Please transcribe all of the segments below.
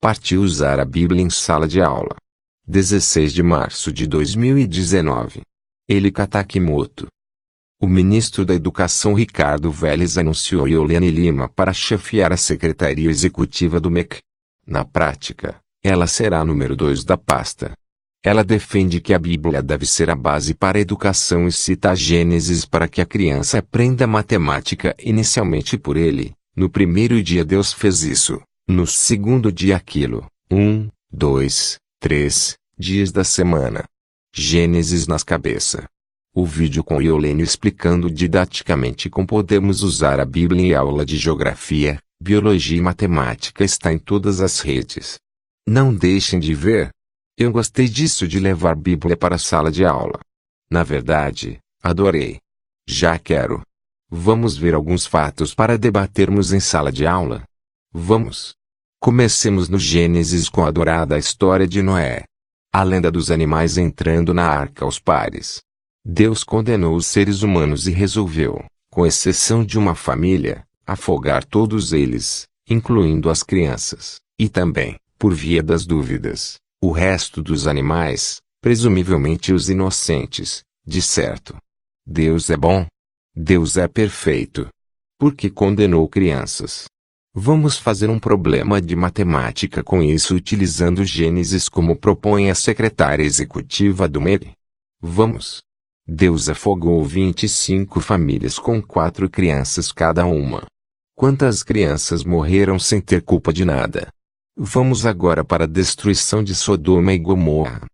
Partiu usar a Bíblia em sala de aula. 16 de março de 2019. Eli Takimoto. O ministro da Educação Ricardo Vélez anunciou Iolene Lima para chefiar a Secretaria Executiva do MEC. Na prática, ela será a número 2 da pasta. Ela defende que a Bíblia deve ser a base para a educação e cita Gênesis para que a criança aprenda matemática inicialmente por ele. No primeiro dia Deus fez isso, no segundo dia aquilo. 1, 2, 3 dias da semana. Gênesis nas cabeça. O vídeo com Iolene explicando didaticamente como podemos usar a Bíblia em aula de geografia, biologia e matemática está em todas as redes. Não deixem de ver. Eu gostei disso de levar Bíblia para a sala de aula. Na verdade, adorei. Já quero. Vamos ver alguns fatos para debatermos em sala de aula? Vamos. Comecemos no Gênesis com a adorada história de Noé. A lenda dos animais entrando na arca aos pares. Deus condenou os seres humanos e resolveu, com exceção de uma família, afogar todos eles, incluindo as crianças, e também, por via das dúvidas, o resto dos animais, presumivelmente os inocentes, de certo. Deus é bom. Deus é perfeito. Por que condenou crianças? Vamos fazer um problema de matemática com isso utilizando Gênesis como propõe a secretária executiva do MEC. Vamos. Deus afogou 25 famílias com 4 crianças cada uma. Quantas crianças morreram sem ter culpa de nada? Vamos agora para a destruição de Sodoma e Gomorra.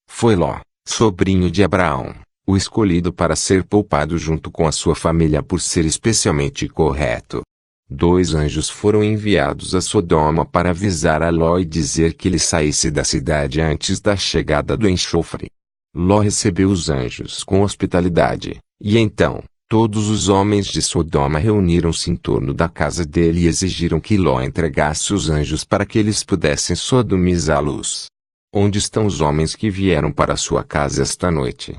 Foi Ló, sobrinho de Abraão, o escolhido para ser poupado junto com a sua família por ser especialmente correto. 2 anjos foram enviados a Sodoma para avisar a Ló e dizer que ele saísse da cidade antes da chegada do enxofre. Ló recebeu os anjos com hospitalidade, e então, todos os homens de Sodoma reuniram-se em torno da casa dele e exigiram que Ló entregasse os anjos para que eles pudessem sodomizá-los. Onde estão os homens que vieram para sua casa esta noite?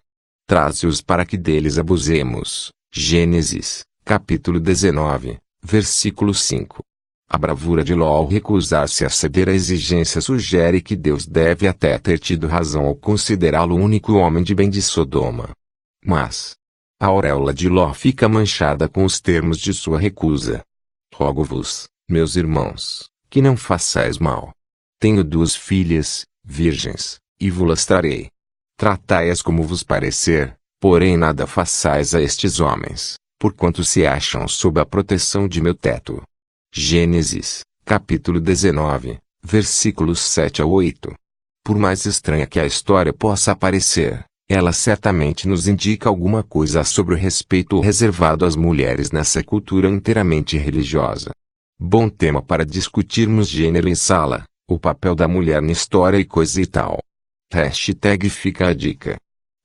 Traze-os para que deles abusemos. Gênesis, capítulo 19, versículo 5. A bravura de Ló ao recusar-se a ceder à exigência sugere que Deus deve até ter tido razão ao considerá-lo o único homem de bem de Sodoma. Mas a auréola de Ló fica manchada com os termos de sua recusa. Rogo-vos, meus irmãos, que não façais mal. Tenho 2 filhas, virgens, e vos trarei. Tratai-as como vos parecer, porém nada façais a estes homens, porquanto se acham sob a proteção de meu teto. Gênesis, capítulo 19, versículos 7 a 8. Por mais estranha que a história possa parecer, ela certamente nos indica alguma coisa sobre o respeito reservado às mulheres nessa cultura inteiramente religiosa. Bom tema para discutirmos gênero em sala, o papel da mulher na história e coisa e tal. Hashtag fica a dica.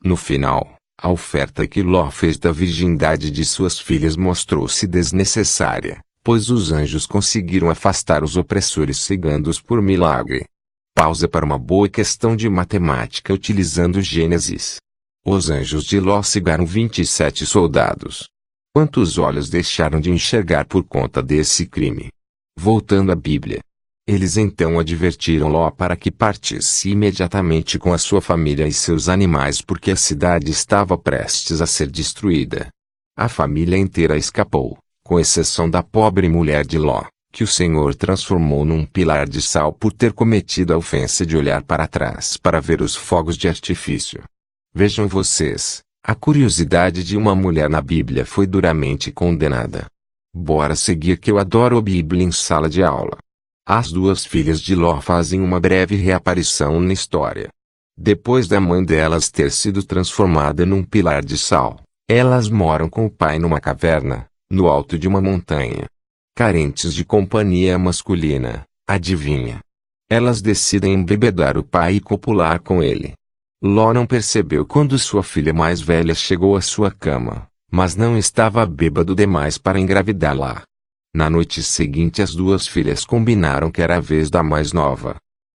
No final, a oferta que Ló fez da virgindade de suas filhas mostrou-se desnecessária, pois os anjos conseguiram afastar os opressores cegando-os por milagre. Pausa para uma boa questão de matemática utilizando Gênesis. Os anjos de Ló cegaram 27 soldados. Quantos olhos deixaram de enxergar por conta desse crime? Voltando à Bíblia. Eles então advertiram Ló para que partisse imediatamente com a sua família e seus animais porque a cidade estava prestes a ser destruída. A família inteira escapou, com exceção da pobre mulher de Ló, que o Senhor transformou num pilar de sal por ter cometido a ofensa de olhar para trás para ver os fogos de artifício. Vejam vocês, a curiosidade de uma mulher na Bíblia foi duramente condenada. Bora seguir que eu adoro a Bíblia em sala de aula. As 2 filhas de Ló fazem uma breve reaparição na história. Depois da mãe delas ter sido transformada num pilar de sal, elas moram com o pai numa caverna, no alto de uma montanha. Carentes de companhia masculina, adivinha? Elas decidem embebedar o pai e copular com ele. Ló não percebeu quando sua filha mais velha chegou à sua cama, mas não estava bêbado demais para engravidá-la. Na noite seguinte as 2 filhas combinaram que era a vez da mais nova.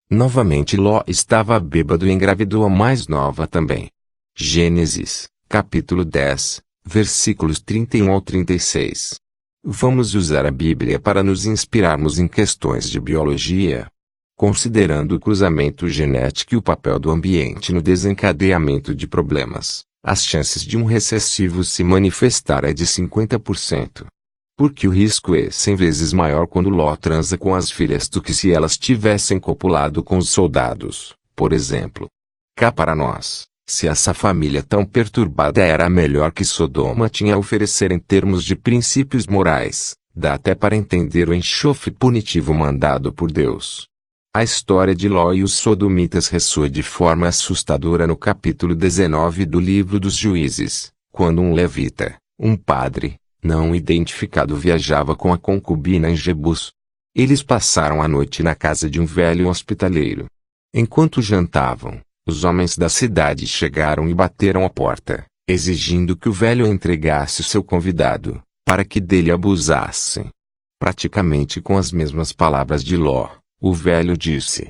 Novamente Ló estava bêbado e engravidou a mais nova também. Gênesis, capítulo 10, versículos 31 ao 36. Vamos usar a Bíblia para nos inspirarmos em questões de biologia. Considerando o cruzamento genético e o papel do ambiente no desencadeamento de problemas, as chances de um recessivo se manifestar é de 50%. Porque o risco é 100 vezes maior quando Ló transa com as filhas do que se elas tivessem copulado com os soldados, por exemplo. Cá para nós, se essa família tão perturbada era a melhor que Sodoma tinha a oferecer em termos de princípios morais, dá até para entender o enxofre punitivo mandado por Deus. A história de Ló e os sodomitas ressoa de forma assustadora no capítulo 19 do livro dos Juízes, quando um levita, um padre, não identificado viajava com a concubina em Jebus. Eles passaram a noite na casa de um velho hospitaleiro. Enquanto jantavam, os homens da cidade chegaram e bateram à porta, exigindo que o velho entregasse o seu convidado, para que dele abusassem. Praticamente com as mesmas palavras de Ló, o velho disse: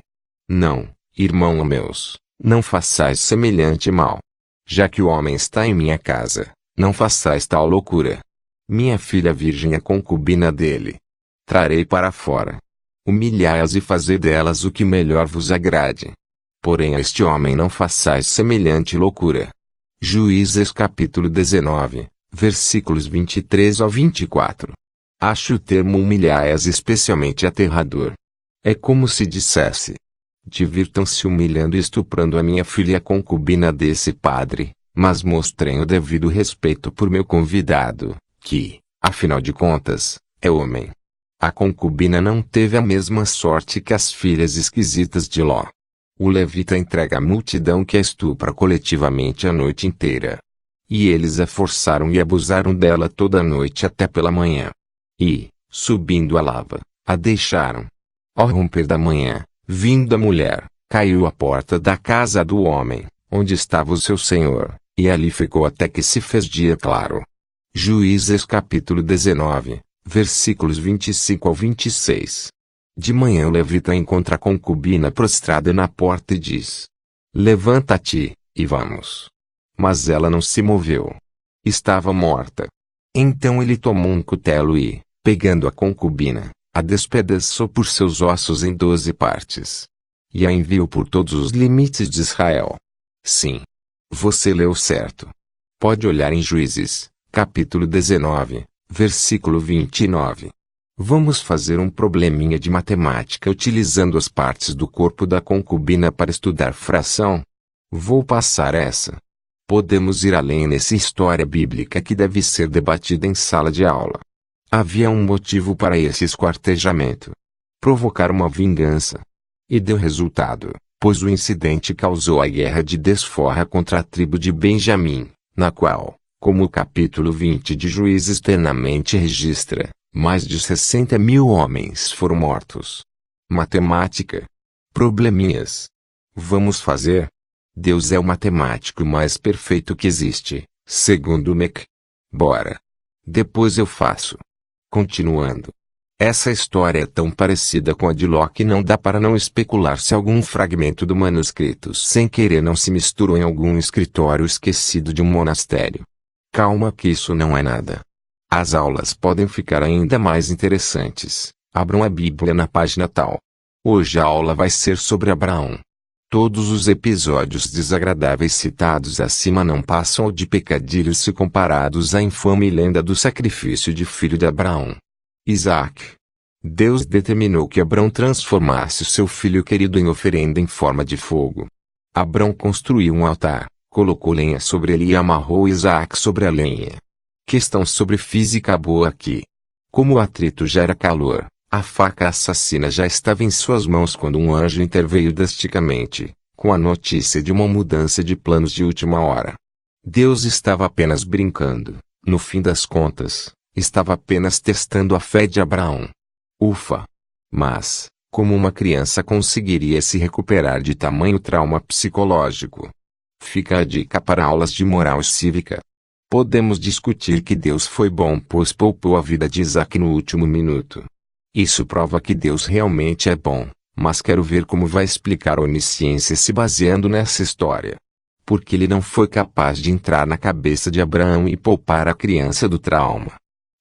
Não, irmão meus, não façais semelhante mal. Já que o homem está em minha casa, não façais tal loucura. Minha filha virgem é concubina dele. Trarei para fora. Humilhai-as e fazei delas o que melhor vos agrade. Porém a este homem não façais semelhante loucura. Juízes capítulo 19, versículos 23 ao 24. Acho o termo humilhai-as especialmente aterrador. É como se dissesse: divirtam-se humilhando e estuprando a minha filha concubina desse padre, mas mostrem o devido respeito por meu convidado, que, afinal de contas, é homem. A concubina não teve a mesma sorte que as filhas esquisitas de Ló. O levita entrega a multidão que a estupra coletivamente a noite inteira. E eles a forçaram e abusaram dela toda a noite até pela manhã. E, subindo a lava, a deixaram. Ao romper da manhã, vindo a mulher, caiu à porta da casa do homem, onde estava o seu senhor, e ali ficou até que se fez dia claro. Juízes capítulo 19, versículos 25 ao 26. De manhã o levita encontra a concubina prostrada na porta e diz: Levanta-te, e vamos. Mas ela não se moveu. Estava morta. Então ele tomou um cutelo e, pegando a concubina, a despedaçou por seus ossos em 12 partes. E a enviou por todos os limites de Israel. Sim. Você leu certo. Pode olhar em Juízes, capítulo 19, versículo 29. Vamos fazer um probleminha de matemática utilizando as partes do corpo da concubina para estudar fração. Vou passar essa. Podemos ir além nessa história bíblica que deve ser debatida em sala de aula. Havia um motivo para esse esquartejamento: provocar uma vingança. E deu resultado, pois o incidente causou a guerra de desforra contra a tribo de Benjamim, na qual, como o capítulo 20 de Juízes plenamente registra, mais de 60.000 homens foram mortos. Matemática. Probleminhas. Vamos fazer? Deus é o matemático mais perfeito que existe, segundo Mc. Bora. Depois eu faço. Continuando. Essa história é tão parecida com a de Ló que não dá para não especular se algum fragmento do manuscrito sem querer não se misturou em algum escritório esquecido de um monastério. Calma que isso não é nada. As aulas podem ficar ainda mais interessantes. Abram a Bíblia na página tal. Hoje a aula vai ser sobre Abraão. Todos os episódios desagradáveis citados acima não passam de pecadilhos se comparados à infame lenda do sacrifício de filho de Abraão, Isaac. Deus determinou que Abraão transformasse o seu filho querido em oferenda em forma de fogo. Abraão construiu um altar, colocou lenha sobre ele e amarrou Isaac sobre a lenha. Questão sobre física boa aqui. Como o atrito gera calor, a faca assassina já estava em suas mãos quando um anjo interveio drasticamente, com a notícia de uma mudança de planos de última hora. Deus estava apenas brincando, no fim das contas, estava apenas testando a fé de Abraão. Ufa! Mas, como uma criança conseguiria se recuperar de tamanho trauma psicológico? Fica a dica para aulas de moral cívica. Podemos discutir que Deus foi bom pois poupou a vida de Isaac no último minuto. Isso prova que Deus realmente é bom, mas quero ver como vai explicar a onisciência se baseando nessa história. Porque ele não foi capaz de entrar na cabeça de Abraão e poupar a criança do trauma.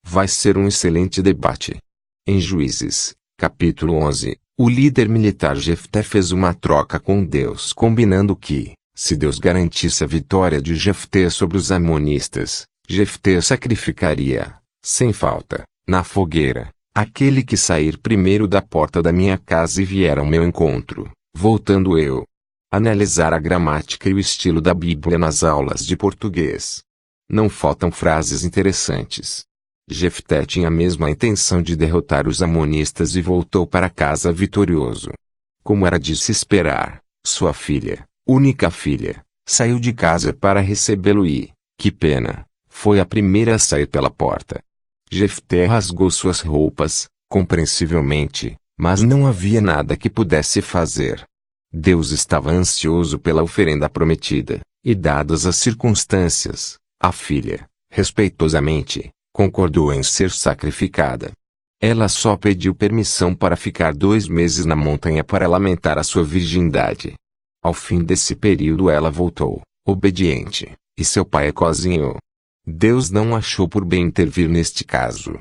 Vai ser um excelente debate. Em Juízes, capítulo 11, O líder militar Jefté fez uma troca com Deus, combinando que, se Deus garantisse a vitória de Jefté sobre os amonistas, Jefté sacrificaria, sem falta, na fogueira, aquele que sair primeiro da porta da minha casa e vier ao meu encontro, voltando eu. Analisar a gramática e o estilo da Bíblia nas aulas de português. Não faltam frases interessantes. Jefté tinha a mesma intenção de derrotar os amonistas e voltou para casa vitorioso. Como era de se esperar, sua filha, única filha, saiu de casa para recebê-lo e, que pena, foi a primeira a sair pela porta. Jefté rasgou suas roupas, compreensivelmente, mas não havia nada que pudesse fazer. Deus estava ansioso pela oferenda prometida, e dadas as circunstâncias, a filha, respeitosamente, concordou em ser sacrificada. Ela só pediu permissão para ficar 2 meses na montanha para lamentar a sua virgindade. Ao fim desse período ela voltou, obediente, e seu pai a cozinhou. Deus não achou por bem intervir neste caso.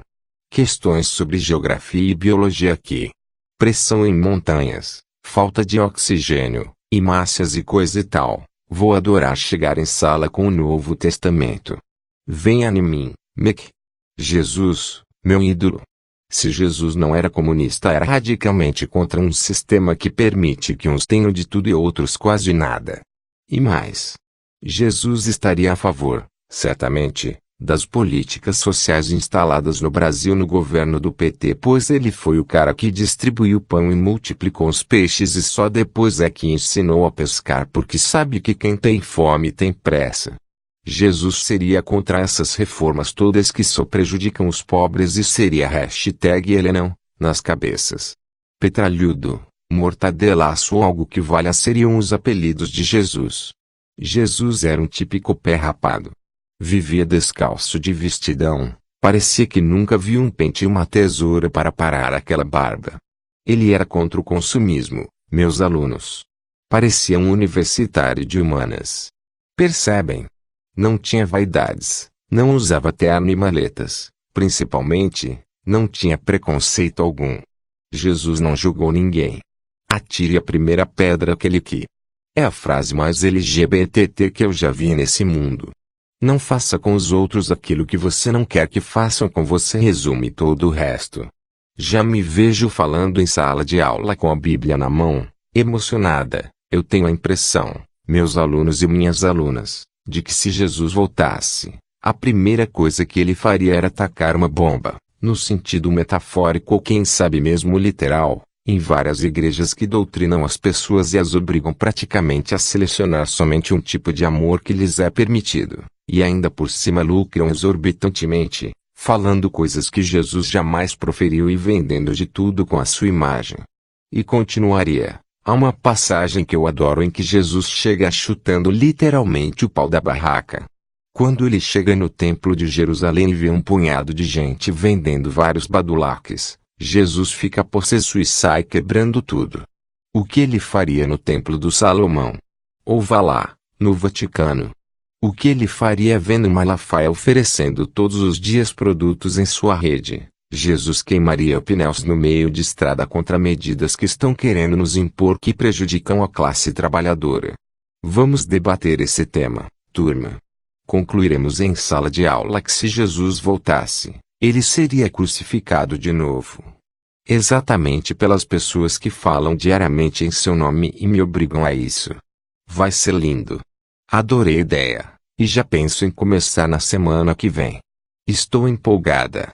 Questões sobre geografia e biologia aqui. Pressão em montanhas, falta de oxigênio, hemácias e coisa e tal. Vou adorar chegar em sala com o Novo Testamento. Venha em mim, Mec. Jesus, meu ídolo. Se Jesus não era comunista, era radicalmente contra um sistema que permite que uns tenham de tudo e outros quase nada. E mais. Jesus estaria a favor, certamente, das políticas sociais instaladas no Brasil no governo do PT, pois ele foi o cara que distribuiu pão e multiplicou os peixes e só depois é que ensinou a pescar porque sabe que quem tem fome tem pressa. Jesus seria contra essas reformas todas que só prejudicam os pobres e seria #ele não, nas cabeças. Petralhudo, mortadelaço ou algo que valha seriam os apelidos de Jesus. Jesus era um típico pé rapado. Vivia descalço de vestidão, parecia que nunca viu um pente e uma tesoura para parar aquela barba. Ele era contra o consumismo, meus alunos. Parecia um universitário de humanas. Percebem? Não tinha vaidades, não usava terno e maletas, principalmente, não tinha preconceito algum. Jesus não julgou ninguém. Atire a primeira pedra aquele que. É a frase mais LGBT que eu já vi nesse mundo. Não faça com os outros aquilo que você não quer que façam com você, resume todo o resto. Já me vejo falando em sala de aula com a Bíblia na mão, emocionada. Eu tenho a impressão, meus alunos e minhas alunas, de que se Jesus voltasse, a primeira coisa que ele faria era tacar uma bomba, no sentido metafórico ou quem sabe mesmo literal, em várias igrejas que doutrinam as pessoas e as obrigam praticamente a selecionar somente um tipo de amor que lhes é permitido, e ainda por cima lucram exorbitantemente, falando coisas que Jesus jamais proferiu e vendendo de tudo com a sua imagem. E continuaria. Há uma passagem que eu adoro em que Jesus chega chutando literalmente o pau da barraca. Quando ele chega no templo de Jerusalém e vê um punhado de gente vendendo vários badulaques, Jesus fica possesso e sai quebrando tudo. O que ele faria no templo do Salomão? Ou vá lá, no Vaticano? O que ele faria vendo Malafaia oferecendo todos os dias produtos em sua rede? Jesus queimaria pneus no meio de estrada contra medidas que estão querendo nos impor que prejudicam a classe trabalhadora. Vamos debater esse tema, turma. Concluiremos em sala de aula que se Jesus voltasse, ele seria crucificado de novo. Exatamente pelas pessoas que falam diariamente em seu nome e me obrigam a isso. Vai ser lindo. Adorei a ideia, e já penso em começar na semana que vem. Estou empolgada.